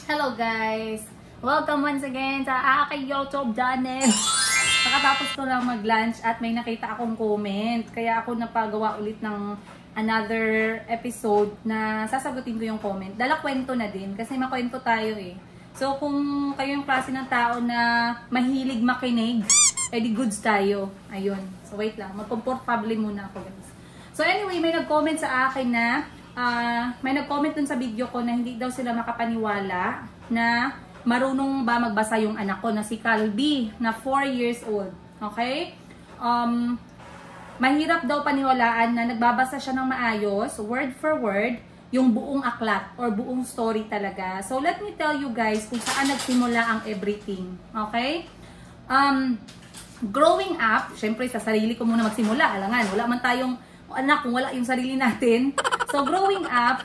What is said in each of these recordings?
Hello guys! Welcome once again sa aking YouTube channel. Nakatapos ko lang mag-lunch at may nakita akong comment. Kaya ako napagawa ulit ng another episode na sasagutin ko yung comment. Dala kwento na din kasi makwento tayo eh. So kung kayo yung klase ng tao na mahilig makinig, edi goods tayo. Ayun. So wait lang, mag-comfortable muna ako guys. So anyway, may nag-comment sa akin na may nag-comment dun sa video ko na hindi daw sila makapaniwala na marunong ba magbasa yung anak ko na si Calby na 4 years old. Okay? Mahirap daw paniwalaan na nagbabasa siya ng maayos, word for word, yung buong aklat or buong story talaga. So let me tell you guys kung saan nagsimula ang everything. Okay? Growing up, syempre sa sarili ko muna magsimula. Alangan, wala man tayong anak kung wala yung sarili natin. So, growing up,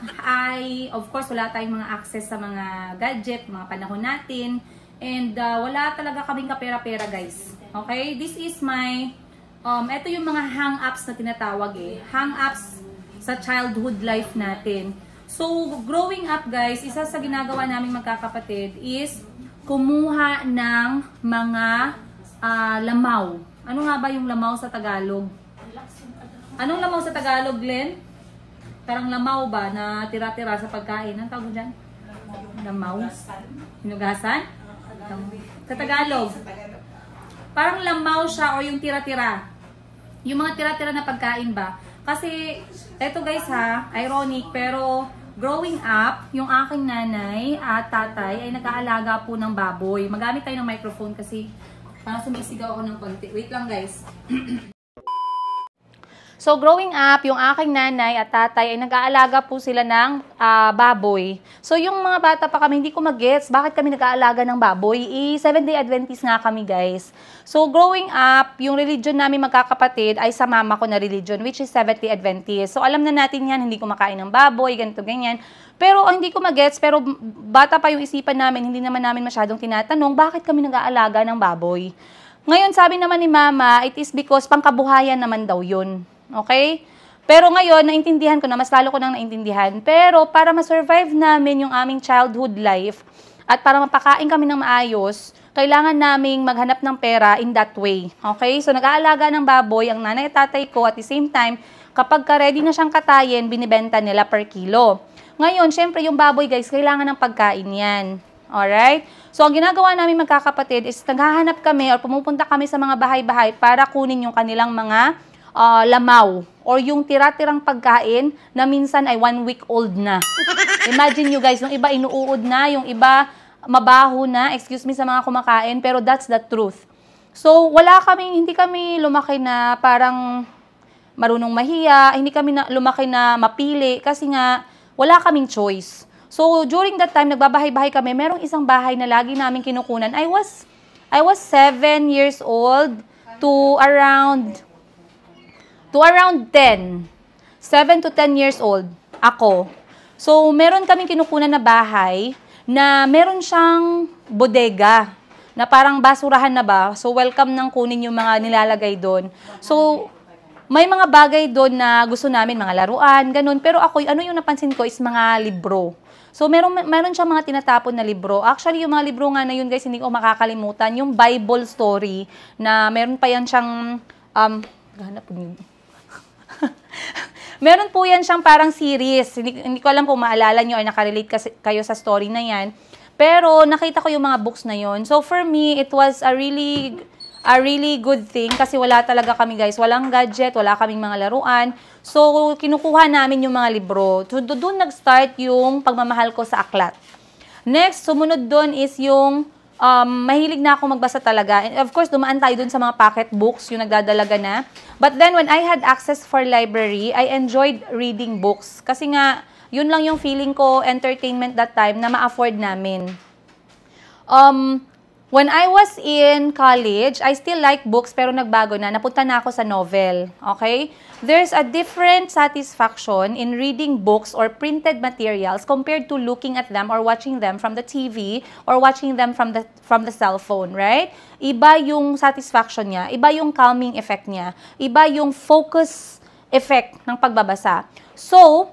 of course, wala tayong mga access sa mga gadget, mga panahon natin. And wala talaga kaming kapera-pera, guys. Okay? This is my, ito yung mga hang-ups na tinatawag eh. Hang-ups sa childhood life natin. So, growing up, guys, isa sa ginagawa naming magkakapatid is kumuha ng mga lamaw. Ano nga ba yung lamaw sa Tagalog? Anong lamaw sa Tagalog, Glenn? Parang lamaw ba na tira-tira sa pagkain? Anong tawag dyan? Lamaw? Hinugasan? Sa Tagalog. Parang lamaw siya o yung tira-tira. Yung mga tira-tira na pagkain ba? Kasi, eto guys ha, ironic, pero growing up, yung aking nanay at tatay ay nag-aalaga po ng baboy. Magamit tayo ng microphone kasi parang sumisigaw ako ng konti. Wait lang guys. So, growing up, yung aking nanay at tatay ay nag-aalaga po sila ng baboy. So, yung mga bata pa kami, hindi ko mag-gets bakit kami nag-aalaga ng baboy. Seventh-day Adventist nga kami, guys. So, growing up, yung religion namin magkakapatid ay sa mama ko na religion, which is Seventh-day Adventist. So, alam na natin yan, hindi kumakain ng baboy, ganito, ganyan. Pero, hindi ko mag-gets, pero bata pa yung isipan namin, hindi naman namin masyadong tinatanong, bakit kami nag-aalaga ng baboy. Ngayon, sabi naman ni mama, it is because pangkabuhayan naman daw yun. Okay? Pero ngayon, naintindihan ko na, mas lalo ko nang naintindihan. Pero para ma-survive namin yung aming childhood life at para mapakain kami ng maayos, kailangan naming maghanap ng pera in that way. Okay? So, nag-aalaga ng baboy ang nanay at tatay ko at the same time, kapag ka-ready na siyang katayin, binibenta nila per kilo. Ngayon, syempre yung baboy guys, kailangan ng pagkain yan. Alright? So, ang ginagawa namin magkakapatid is naghahanap kami or pumupunta kami sa mga bahay-bahay para kunin yung kanilang mga lamaw or yung tira-tirang pagkain na minsan ay 1 week old na. Imagine nyo guys, yung iba inuuod na, yung iba mabaho na, excuse me sa mga kumakain, pero that's the truth. So, hindi kami lumaki na parang marunong mahiya, hindi kami lumaki na mapili kasi nga wala kaming choice. So, during that time, nagbabahay-bahay kami, merong isang bahay na lagi namin kinukunan. I was 7 years old to around 10. 7 to 10 years old ako. So, meron kaming kinukunan na bahay na meron siyang bodega na parang basurahan na ba. So, welcome nang kunin yung mga nilalagay doon. So, may mga bagay doon na gusto namin, mga laruan, ganun. Pero ako, ano yung napansin ko is mga libro. So, meron siyang mga tinatapon na libro. Actually, yung mga libro nga na yun, guys, hindi ko makakalimutan. Yung Bible story na meron pa yan siyang, hanap po yun. Meron po yan siyang parang series. Hindi ko alam kung maalala nyo or nakarelate kayo sa story na yan. Pero nakita ko yung mga books na yon. So for me, it was a really good thing kasi wala talaga kami guys. Walang gadget, wala kaming mga laruan. So kinukuha namin yung mga libro. So doon nag-start yung pagmamahal ko sa aklat. Next, sumunod doon is yung mahilig na ako magbasa talaga. And of course, dumaan tayo dun sa mga pocket books, yung nagdadalaga na. But then, when I had access for library, I enjoyed reading books. Kasi nga, yun lang yung feeling ko, entertainment that time, na ma-afford namin. When I was in college, I still like books, pero nagbago na. Napunta na ako sa novel. Okay? There's a different satisfaction in reading books or printed materials compared to looking at them or watching them from the TV or watching them from the cell phone, right? Iba yung satisfaction niya, iba yung calming effect niya, iba yung focus effect ng pagbabasa. So,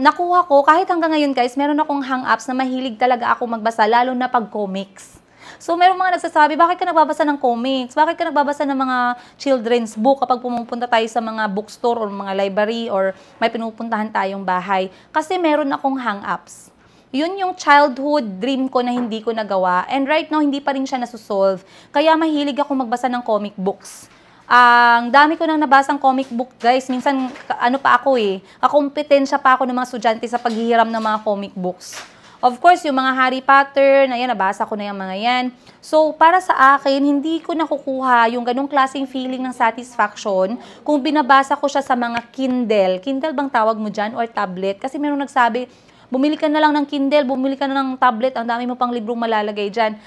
nakuha ko, kahit hanggang ngayon guys, meron akong hang-ups na mahilig talaga ako magbasa, lalo na pag comics. So, meron mga nagsasabi, bakit ka nagbabasa ng comics? Bakit ka nagbabasa ng mga children's book kapag pumupunta tayo sa mga bookstore or mga library or may pinupuntahan tayong bahay? Kasi meron akong hang-ups. Yun yung childhood dream ko na hindi ko nagawa. And right now, hindi pa rin siya nasusolve. Kaya mahilig ako magbasa ng comic books. Ang dami ko nang nabasang comic book, guys. Minsan, ano pa ako kakumpetensya pa ako ng mga estudyante sa paghihiram ng mga comic books. Of course, yung mga Harry Potter, na yan, nabasa ko na yung mga yan. So, para sa akin, hindi ko nakukuha yung ganong klaseng feeling ng satisfaction kung binabasa ko siya sa mga Kindle. Kindle bang tawag mo dyan? Or tablet? Kasi meron nagsabi, bumili ka na lang ng Kindle, bumili ka na ng tablet, ang dami mo pang librong malalagay dyan.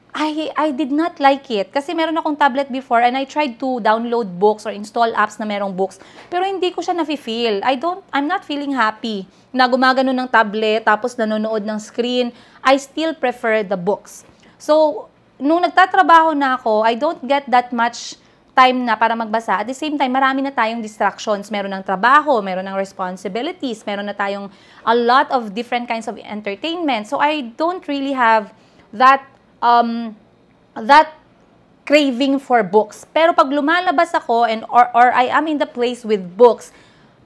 I did not like it. Kasi meron akong tablet before and I tried to download books or install apps na merong books. Pero hindi ko siya nafe-feel. I'm not feeling happy na gumagano ng tablet tapos nanonood ng screen. I still prefer the books. So, nung nagtatrabaho na ako, I don't get that much time na para magbasa. At the same time, marami na tayong distractions. Meron ng trabaho, meron ng responsibilities, meron na tayong a lot of different kinds of entertainment. So, I don't really have that craving for books. Pero pag lumalabas ako or I am in the place with books,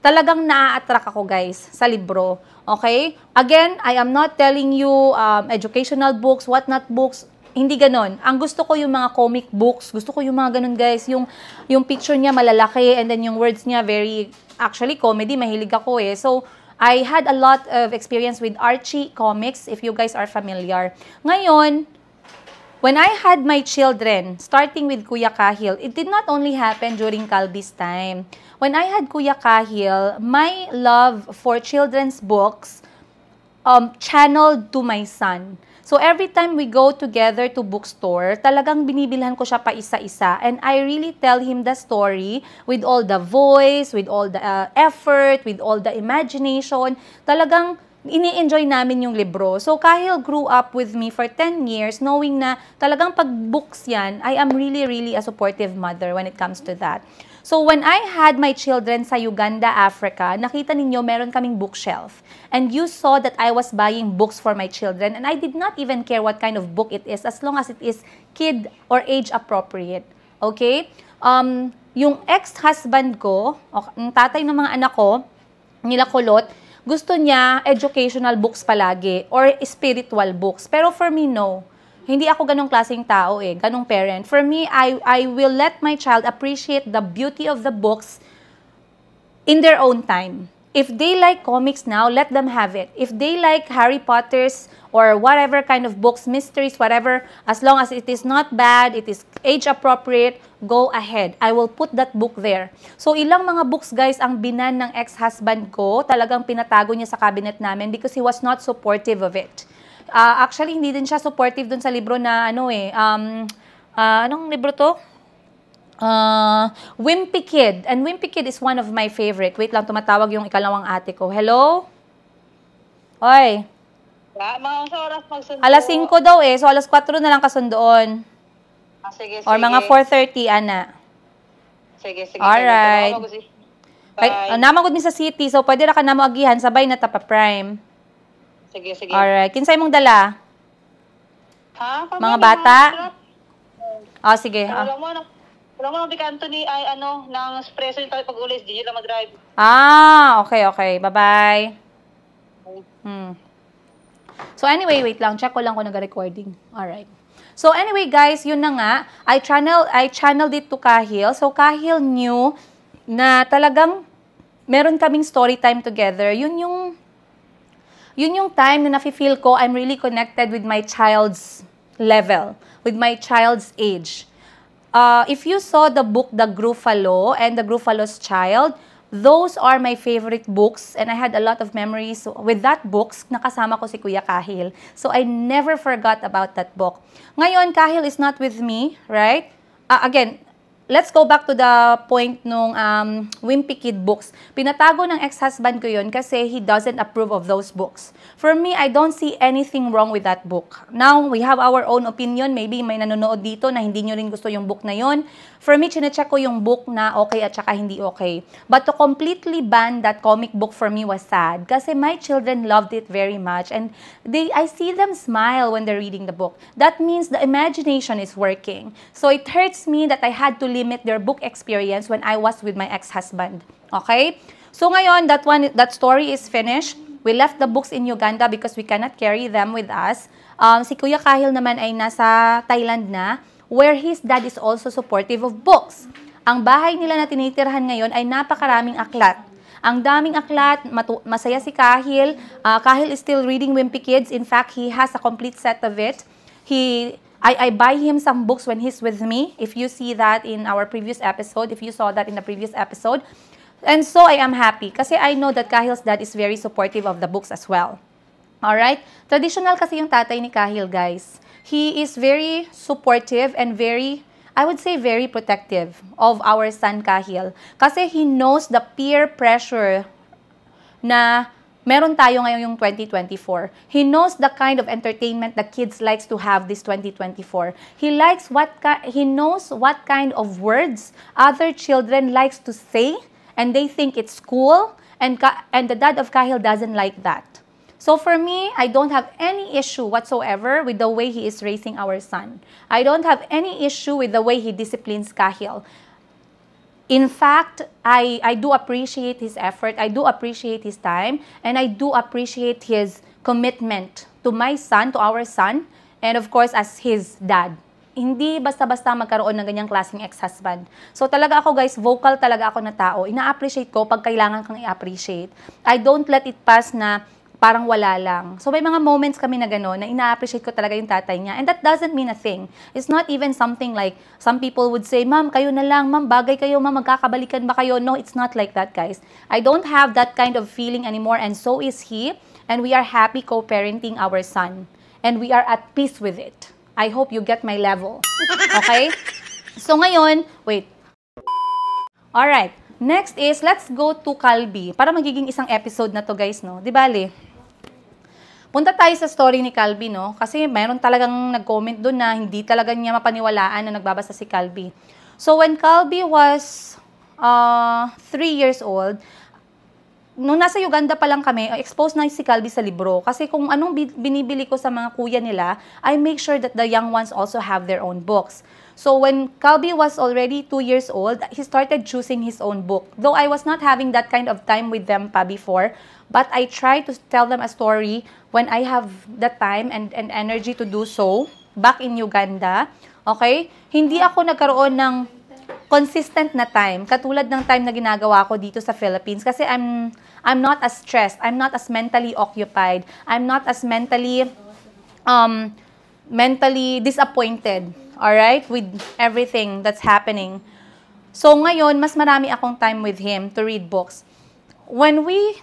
talagang naa-attract ako guys sa libro. Okay? Again, I am not telling you educational books, what not books. Hindi ganon. Ang gusto ko yung mga comic books. Gusto ko yung mga ganon guys. Yung picture niya malalaki and then yung words niya very, actually comedy, mahilig ako So, I had a lot of experience with Archie comics, if you guys are familiar. Ngayon, when I had my children, starting with Kuya Kahil, it did not only happen during Calby's time. When I had Kuya Kahil, my love for children's books channeled to my son. So every time we go together to bookstore, talagang binibilhan ko siya pa isa-isa. And I really tell him the story with all the voice, with all the effort, with all the imagination. Talagang ini-enjoy namin yung libro. So, Kahil grew up with me for 10 years knowing na talagang pag books yan, I am really, really a supportive mother when it comes to that. So, when I had my children sa Uganda, Africa, nakita ninyo meron kaming bookshelf. And you saw that I was buying books for my children and I did not even care what kind of book it is as long as it is kid or age appropriate. Okay? Yung ex-husband ko, ang tatay ng mga anak ko, nila kulot, gusto niya educational books palagi or spiritual books. Pero for me, no. Hindi ako ganong klaseng tao ganong parent. For me, I will let my child appreciate the beauty of the books in their own time. If they like comics now, let them have it. If they like Harry Potter's or whatever kind of books, mysteries, whatever, as long as it is not bad, it is age appropriate, go ahead. I will put that book there. So, ilang mga books, guys, ang binan ng ex-husband ko, talagang pinatago niya sa cabinet namin because he was not supportive of it. Actually, hindi din siya supportive dun sa libro na, anong libro to? Wimpy Kid. And Wimpy Kid is one of my favorite. Wait lang, tumatawag yung ikalawang ate ko. Hello? Oy. Mga oras magsundo. Alas 5 daw So alas 4 na lang kasundoon. Sige. Or mga 4:30, ana. Sige. Alright. Bye. Namagod mi sa city, so pwede ra ka namo agihan, sabay na ta pa prime. Sige. Alright. Kinsay mong dala? Ha? Mga bata? Sige. Alam mo, di kanto ni ng espresso yung tayo pag-ulis, di nyo lang mag-drive. Okay. Bye-bye. So anyway, wait lang. Check ko lang kung nag-recording. Alright. So anyway, guys, yun na nga. I channeled it to Kahil. So Kahil knew na talagang meron kaming story time together. Yun yung time na nafe-feel ko I'm really connected with my child's level, with my child's age. If you saw the book, The Gruffalo and The Gruffalo's Child, those are my favorite books and I had a lot of memories with that books. Nakasama ko si Kuya Kahil. So I never forgot about that book. Ngayon, Kahil is not with me, right? Again, let's go back to the point nung Wimpy Kid books. Pinatago ng ex-husband ko yun kasi he doesn't approve of those books. For me, I don't see anything wrong with that book. Now, we have our own opinion. Maybe may nanonood dito na hindi nyo rin gusto yung book na yun. For me, chinecheck ko yung book na okay at saka hindi okay. But to completely ban that comic book for me was sad kasi my children loved it very much and I see them smile when they're reading the book. That means the imagination is working. So it hurts me that I had to limit their book experience when I was with my ex-husband. Okay? So ngayon, that story is finished. We left the books in Uganda because we cannot carry them with us. Si Kuya Kahil naman ay nasa Thailand na, where his dad is also supportive of books. Ang bahay nila na tinitirhan ngayon ay napakaraming aklat. Ang daming aklat, masaya si Kahil. Kahil is still reading Wimpy Kids. In fact, he has a complete set of it. I buy him some books when he's with me. If you see that in our previous episode, if you saw that in the previous episode. And so I am happy kasi I know that Kahil's dad is very supportive of the books as well. Alright? Traditional kasi yung tatay ni Kahil, guys. He is very supportive and I would say very protective of our son Kahil. Kasi he knows the peer pressure na meron tayo ngayon yung 2024. He knows the kind of entertainment the kids likes to have this 2024. He knows what kind of words other children likes to say and they think it's cool and the dad of Kahil doesn't like that. So for me, I don't have any issue whatsoever with the way he is raising our son. I don't have any issue with the way he disciplines Kahil. In fact, I do appreciate his effort, I do appreciate his time, and I do appreciate his commitment to my son, to our son, and of course, as his dad. Hindi basta-basta magkaroon ng ganyang klaseng ex-husband. So talaga ako guys, vocal talaga ako na tao. Ina-appreciate ko pag kailangan kang i-appreciate. I don't let it pass na parang wala lang. So may mga moments kami na gano'n na ina-appreciate ko talaga yung tatay niya. And that doesn't mean a thing. It's not even something like some people would say, Ma'am, kayo na lang. Ma'am, bagay kayo. Ma'am, magkakabalikan ba kayo? No, it's not like that, guys. I don't have that kind of feeling anymore and so is he. And we are happy co-parenting our son. And we are at peace with it. I hope you get my level. Okay? So ngayon, wait. Alright. Next is, let's go to Calby. Para magiging isang episode na to guys, no? Di bale? Punta tayo sa story ni Calby, no? Kasi mayroon talagang nag-comment doon na hindi talaga niya mapaniwalaan na nagbabasa si Calby. So when Calby was 3 years old, nung nasa Uganda pa lang kami, exposed na si Calby sa libro. Kasi kung anong binibili ko sa mga kuya nila, I make sure that the young ones also have their own books. So when Calby was already 2 years old, he started choosing his own book. Though I was not having that kind of time with them pa before, but I try to tell them a story when I have the time and energy to do so back in Uganda. Okay? Hindi ako nagkaroon ng consistent na time, katulad ng time na ginagawa ko dito sa Philippines kasi I'm not as stressed, I'm not as mentally occupied, I'm not as mentally disappointed, alright, with everything that's happening. So ngayon, mas marami akong time with him to read books. When we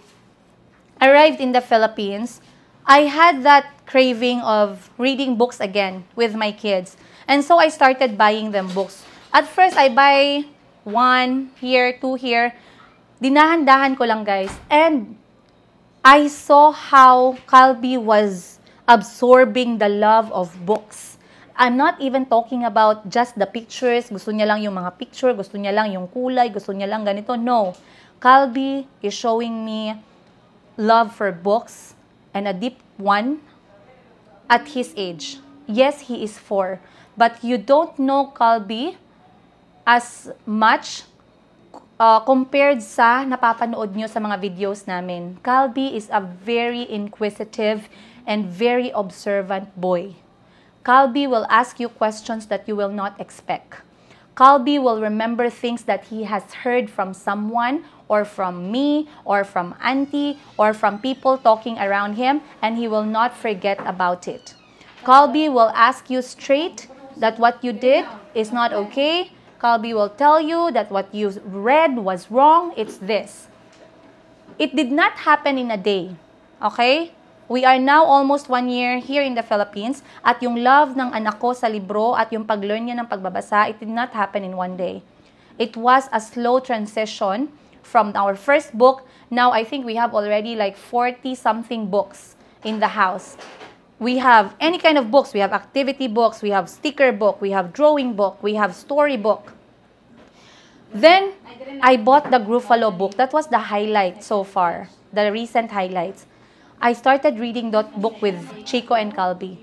arrived in the Philippines, I had that craving of reading books again with my kids. And so I started buying them books. At first, I buy 1 here, 2 here. Dinahan-dahan ko lang, guys. And I saw how Calby was absorbing the love of books. I'm not even talking about just the pictures. Gusto niya lang yung mga picture. Gusto niya lang yung kulay. Gusto niya lang ganito. No. Calby is showing me love for books and a deep one at his age. Yes, he is 4. But you don't know Calby as much compared sa napapanood nyo sa mga videos namin. Calby is a very inquisitive and very observant boy. Calby will ask you questions that you will not expect. Calby will remember things that he has heard from someone or from me or from auntie or from people talking around him and he will not forget about it. Calby will ask you straight that what you did is not okay. Calby will tell you that what you read was wrong, it's this. It did not happen in a day, okay? We are now almost 1 year here in the Philippines at yung love ng anak ko sa libro at yung pag-learn niya ng pagbabasa, it did not happen in 1 day. It was a slow transition from our first book. Now, I think we have already like 40-something books in the house. We have any kind of books. We have activity books, we have sticker book, we have drawing book, we have story book. Then, I bought the Gruffalo book. That was the highlight so far, the recent highlights. I started reading that book with Chico and Calby.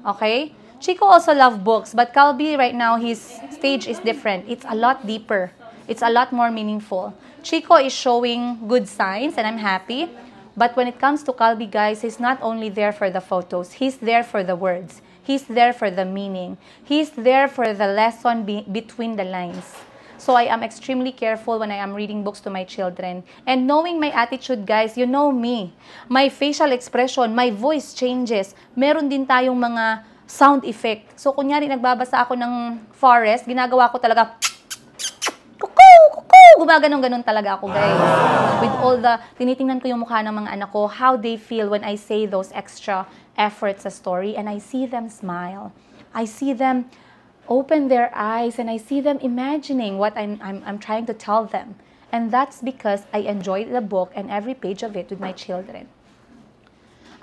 Okay? Chico also loved books, but Calby right now, his stage is different. It's a lot deeper. It's a lot more meaningful. Chico is showing good signs, and I'm happy. But when it comes to Calby, guys, he's not only there for the photos. He's there for the words. He's there for the meaning. He's there for the lesson between the lines. So I am extremely careful when I am reading books to my children. And knowing my attitude, guys, you know me. My facial expression, my voice changes. Meron din tayong mga sound effect. So kunyari nagbabasa ako ng Forest, ginagawa ko talaga gumaganong-ganon talaga ako, guys. With all the, tinitingnan ko yung mukha ng mga anak ko, how they feel when I say those extra efforts sa story, and I see them smile. I see them open their eyes, and I see them imagining what I'm trying to tell them. And that's because I enjoyed the book and every page of it with my children.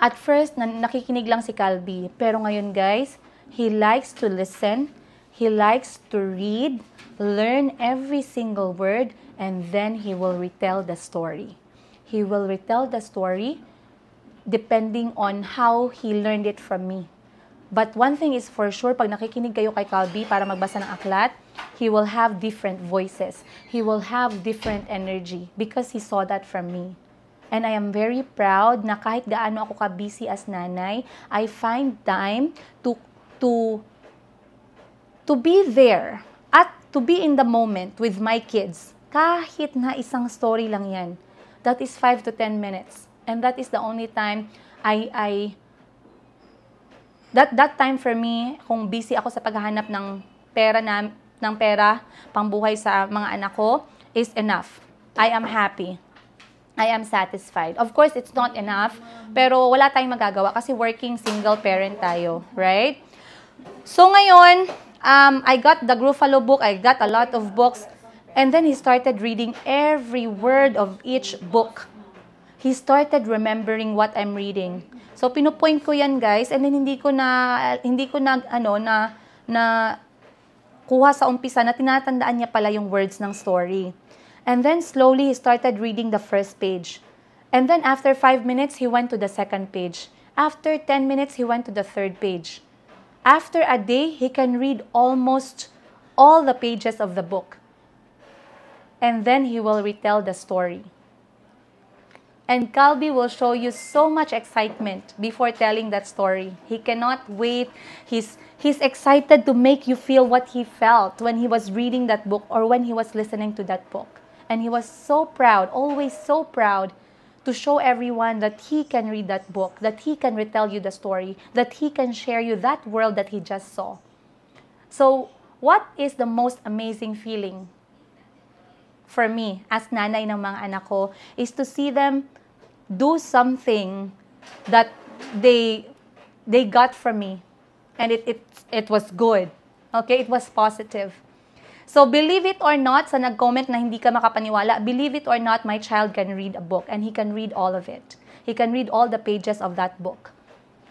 At first, nakikinig lang si Calby. Pero ngayon, guys, he likes to listen. He likes to read, learn every single word, and then he will retell the story. He will retell the story depending on how he learned it from me. But one thing is for sure, pag nakikinig kayo kay Calby para magbasa ng aklat, he will have different voices. He will have different energy because he saw that from me. And I am very proud na kahit gaano ako ka-busy as nanay, I find time to be there at to be in the moment with my kids. Kahit na isang story lang yan. That is 5 to 10 minutes. And that is the only time that time for me, kung busy ako sa paghahanap ng pera pangbuhay sa mga anak ko, is enough. I am happy. I am satisfied. Of course, it's not enough, pero wala tayong magagawa kasi working single parent tayo, right? So ngayon, I got the Gruffalo book, I got a lot of books, and then he started reading every word of each book. He started remembering what I'm reading. So pinupoint ko yan, guys, and then hindi ko na kuha sa umpisa na tinatandaan niya pala yung words ng story. And then slowly he started reading the first page. And then after 5 minutes, he went to the second page. After 10 minutes, he went to the third page. After a day, he can read almost all the pages of the book. And then he will retell the story. And Calby will show you so much excitement before telling that story. He cannot wait. He's excited to make you feel what he felt when he was reading that book or when he was listening to that book. And he was so proud, always so proud, to show everyone that he can read that book, that he can retell you the story, that he can share you that world that he just saw. So, what is the most amazing feeling for me as nanay ng mga anak ko is to see them do something that they got from me. And it was good. Okay? It was positive. So, believe it or not, sa nag-comment na hindi ka makapaniwala, believe it or not, my child can read a book and he can read all of it. He can read all the pages of that book.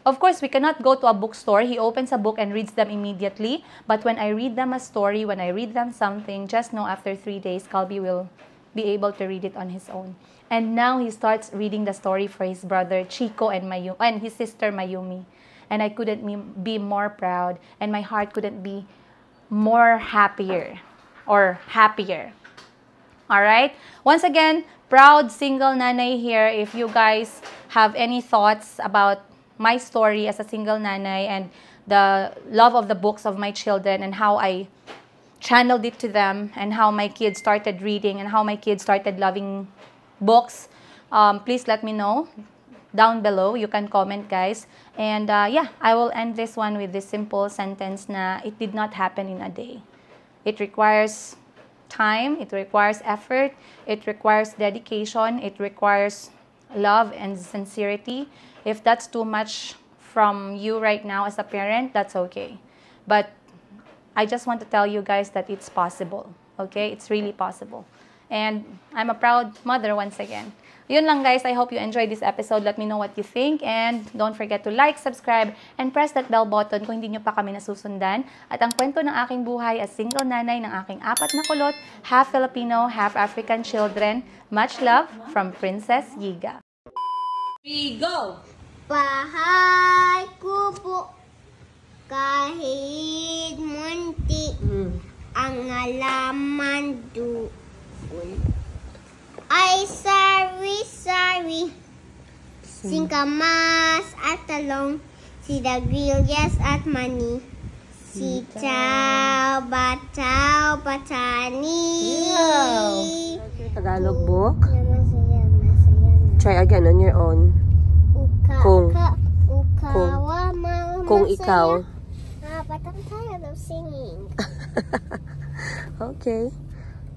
Of course, we cannot go to a bookstore. He opens a book and reads them immediately. But when I read them a story, when I read them something, just know after 3 days, Calby will be able to read it on his own. And now he starts reading the story for his brother Chico and his sister Mayumi. And I couldn't be more proud, and my heart couldn't be more happier. Alright? Once again, proud single nanay here. If you guys have any thoughts about my story as a single nanay and the love of the books of my children and how I channeled it to them and how my kids started reading and how my kids started loving books, please let me know down below. You can comment, guys. And yeah, I will end this one with this simple sentence na it did not happen in a day. It requires time, it requires effort, it requires dedication, it requires love and sincerity. If that's too much from you right now as a parent, that's okay. But I just want to tell you guys that it's possible. Okay? It's really possible. And I'm a proud mother once again. Yun lang guys, I hope you enjoyed this episode. Let me know what you think and don't forget to like, subscribe, and press that bell button kung hindi nyo pa kami nasusundan. At ang kwento ng aking buhay as single nanay ng aking 4 na kulot, half Filipino, half African children. Much love from Princess Yiga. 3, go! Bahay ko po kahit munti ang alaman doon. Ay, sorry. Singkamas at talong, si the grill, yes, at money. Si Chow Batani. Tagalog book. Try again on your own. Kung ikaw. But I'm tired of singing. Okay.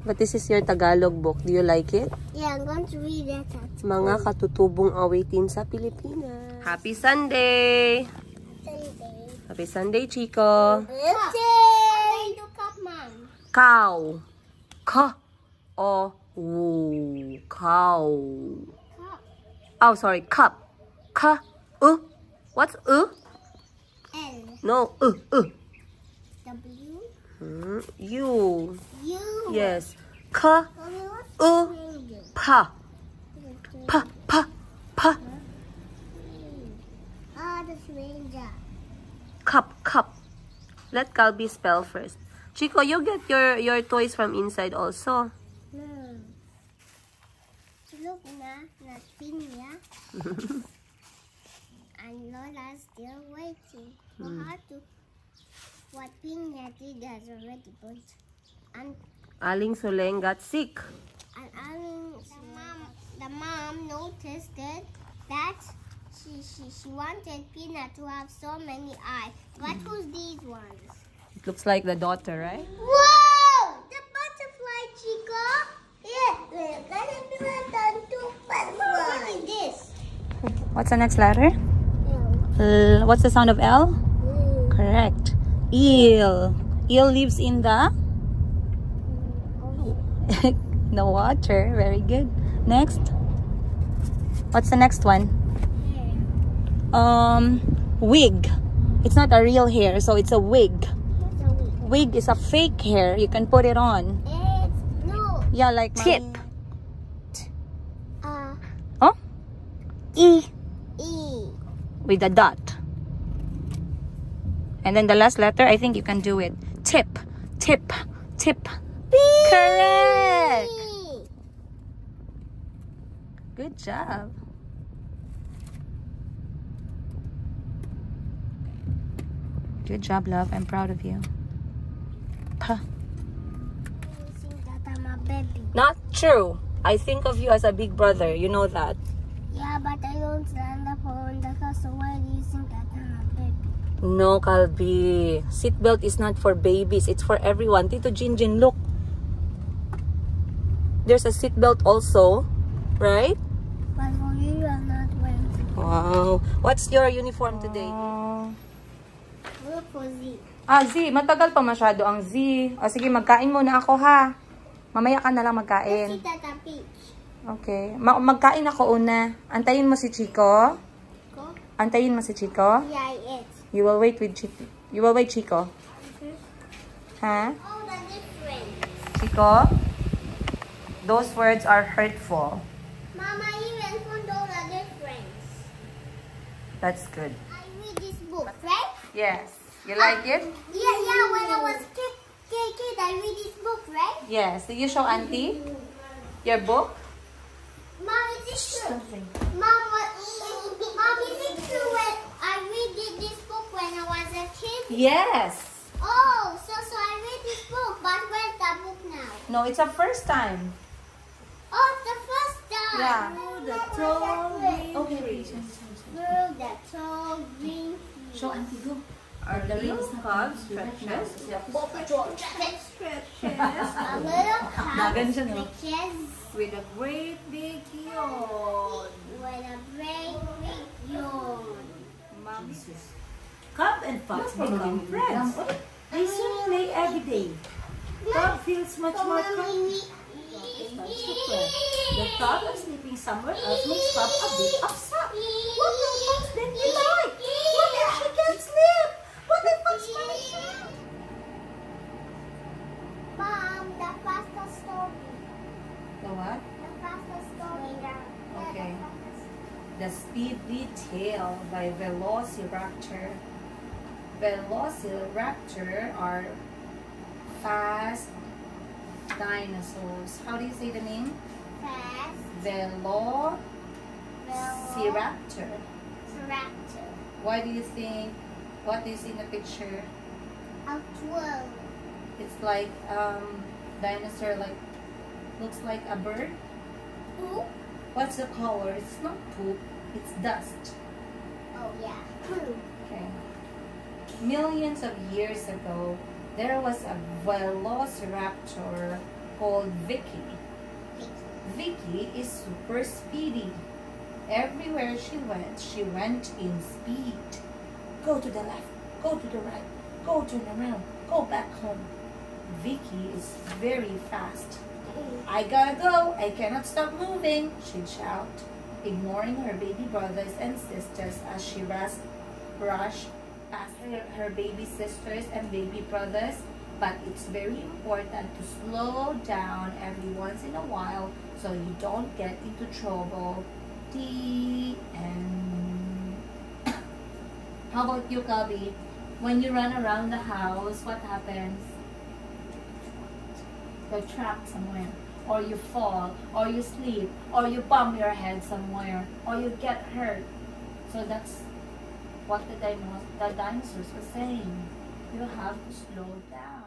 But this is your Tagalog book. Do you like it? Yeah, I'm going to read it at Mga katutubong awitin sa Pilipinas. Happy Sunday! Sunday. Happy Sunday, Chico. Okay. Look up, Mom. Cow. K-O-W. Cow. Oh, sorry. Cup. What's L. No. W. U. U. Yes. Pa. Pa. The stranger. Cup. Let Calby spell first. Chico, you get your toys from inside also. No. Look na pinya. And Lola's still waiting for her to. What pinya did has already put. And Aling Soleng got sick. the mom noticed that she wanted Peanut to have so many eyes. What was these ones? It looks like the daughter, right? Whoa! The butterfly, Chico! Yeah, we're gonna do it on two butterflies. What is this? What's the next letter? What's the sound of L? Correct. Eel. Eel lives in the the water. Very good. Next. What's the next one? Wig. It's not a real hair, so it's a wig. What's a wig? Wig is a fake hair. You can put it on. No. Yeah, like tip. Oh? E. E. With a dot. And then the last letter, I think you can do it. Tip. B. Correct. Good job. Good job, love. I'm proud of you. You think that I'm a baby? Not true. I think of you as a big brother. You know that. Yeah, but I don't stand up on the car, so why do you think that I'm a baby? No, Calby. Seatbelt is not for babies. It's for everyone. Tito Jinjin, look. There's a seatbelt also, right? But for you, I'm not wearing it. Wow. What's your uniform today? Look for Z. Z. Matagal pa masyado ang Z. O sige, magkain muna ako ha. Mamaya ka na lang magkain. Let's eat at a beach. Okay. Magkain ako una. Antayin mo si Chico. Go? Antayin mo si Chico. Yeah, I ate. You will wait with Chico. You will wait, Chico. Ha? Oh, the difference. Chico? Those words are hurtful. Mama, even found all the difference. That's good. I read this book, right? Yes. You like it? Yeah, when I was kid, I read this book, right? Yes. Did you show Auntie your book? Mom, is it true? Mom, is it true when I read this book when I was a kid? Yes. Oh, so I read this book, but where's the book now? No, it's a first time. Oh, it's the first time. Yeah. Through the tall green Okay. Through the tall green Show Auntie, go. Are the real cubs stretches? A little house Ganun siya, no? stretches With a great big yawn. with a great big yawn. Cub and fox become friends. They soon play every day. Dog feels much more calm. Mommy, The dog is sleeping somewhere else may stop a bit upset. What the fuck did you like? What if she can't sleep? What if it's punishment? Mom, the fastest story. The what? The fastest story. Okay. The Speedy Tail by Velociraptor. Velociraptor are fast dinosaurs. How do you say the name? Fast. Velociraptor. Raptor. Why do you think? What do you see in the picture? A 12. It's like dinosaur, like looks like a bird. Who? What's the color? It's not poop. It's dust. Oh, yeah. Who? Okay. Millions of years ago, there was a velociraptor called Vicky. Vicky is super speedy. Everywhere she went in speed. Go to the left, go to the right, go turn around, go back home. Vicky is very fast. I gotta go, I cannot stop moving, she'd shout, ignoring her baby brothers and sisters as she rushed past her baby sisters and baby brothers. But it's very important to slow down every once in a while so you don't get into trouble. The end. How about you, Cubby? When you run around the house, what happens? You're trapped somewhere, or you fall, or you sleep, or you bump your head somewhere, or you get hurt. So that's what the dinosaurs were saying. You have to slow down.